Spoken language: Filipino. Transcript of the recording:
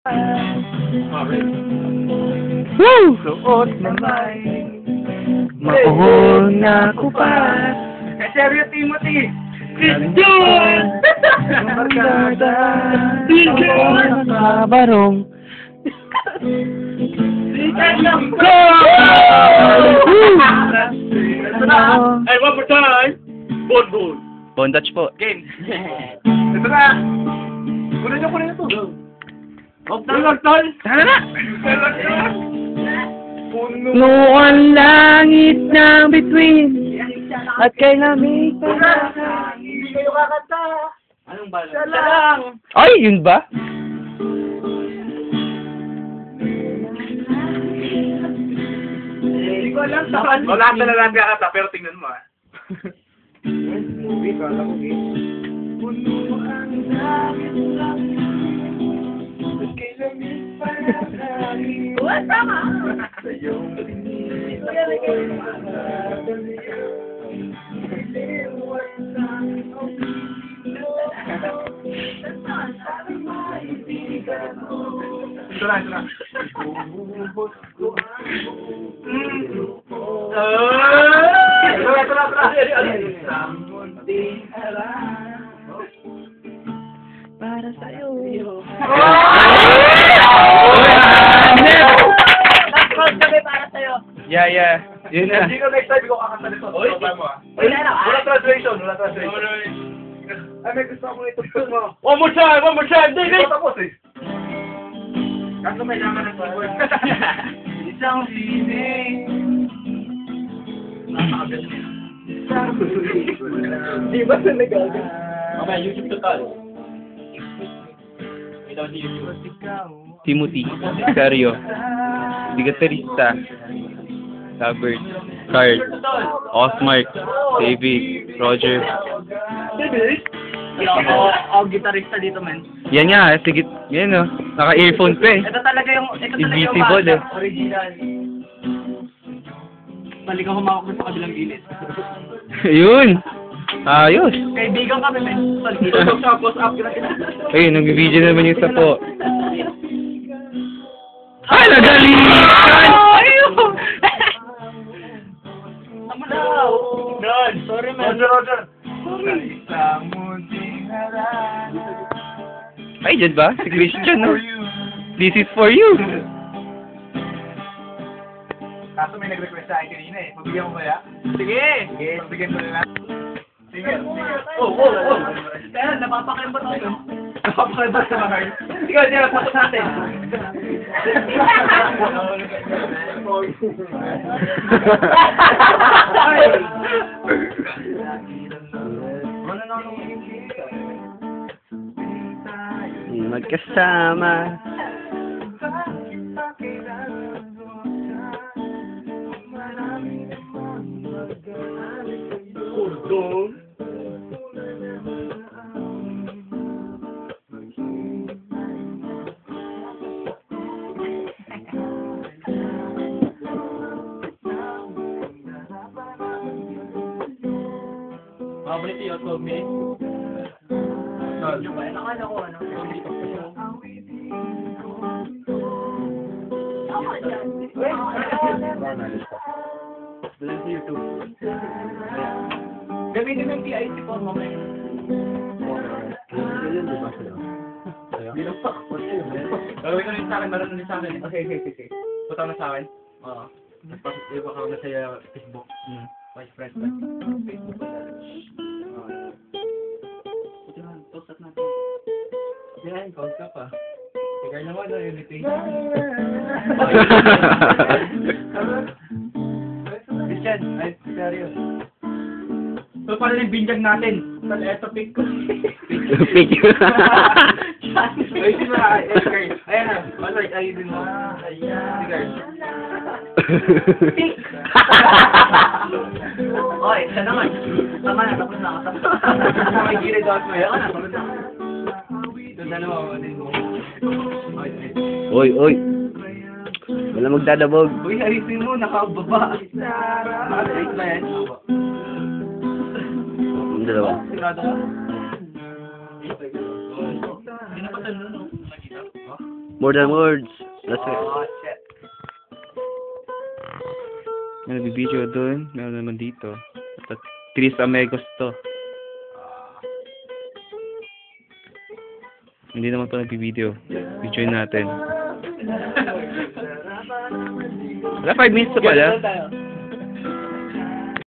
Woo! Suot na may Makuhon na kupas. Seryo Timothy! Christian! Barkada! Sa barong. Go! Ito na! Ay, one more time! Bon. Bondage po. Game! Ito na! Kunin nyo ito! Huwag na tol! Tara na! Puno! Noon langit ng bituin at kay lamig pa. Hindi kayo kakanta! Anong bala? Siya lang! Ay, yun ba? Hindi ko alam saan. Wala ka na lang kakanta, pero tingnan mo ah. Movie, kala ko puno ang langit lang. At kay lamig pa na What? Tama! sa iyong pinili ako ito na. Bubos ko ito na. Sa munting harap Para sa'yo. Last call kami para sa'yo. Yeah. Yun na. Hindi ko next time ko kakanta nito. Oy. Wala na. Wala translation. Ay, may gusto akong itugtog mo. One more time, David! Ito tapos eh. Kaso may laman ng keyboard. Isang sining. Di ba sa nag-agad? Okay, YouTube total. Ito si YouTube. Timothy, Seryo, Digaterista, Robert, Carl, Osmark, David, Roger. David? Ako gitarista dito, man. Yan nga, sige, yan o. Naka-earphone pa eh. Ito talaga yung Invisible eh. original. Balik ako humawak sa kabilang gilid. Yun! Ayos! Kaibigan kami, men. Close up ka na. Ayun, nag-video naman yung sapo. Ay, nagalitan! Tama na. None. Sorry, man. Roger. Isang munting harap. Ay, dyan ba? Si Christian, no? This is for you! Kaso may nag-request sa akin kanina eh. Pagbigyan mo kaya? Sige. Sige, pagbigyan mo nila. Sige. Oh. Kaya, napapakalimbot ako yun. Napapakalimbot sa mga guys. Ikaw, hindi na tapos natin. Magkasama. Kurdong. Mabalik yung YouTube me. Nakala ko, ano? Dalan sa YouTube. Gamitin mo yung PIC form mo, men. Ganyan, di ba sa'yo? Sa'yo? Gagawin ko rin sa akin, meron din sa akin. Okay. Punta na sa akin. Oo. Iba ka na sa Facebook. Vice friend ba? Facebook ba talaga? Buti nga, post up natin. Yan, post ka pa. Kaya naman, unity. Christian, ay, seryo. So, paano yung binjag natin? Eto, pick ko. Pick. Ay, di ba? Ayan na. Alright, ayun mo. Ayan. Sige. Oy, siya naman. Tama na, tapos na. May gilid out mo yan. Tapos na. Ito dalawa, din mo. Oy. Wala magdadabog. Uy, ayusin mo, nakababa. Naka-straight ba yan? Yung dalawa. Sigurado ka? Hindi na pa tayo nun, no? Nakita? More than words. That's it. Oh, shit. May nagbibideo doon. Meron naman dito. At 3 amigos to. Hindi naman to nagbibideo. Video natin. Wala 5 minutes na pala. Tayo.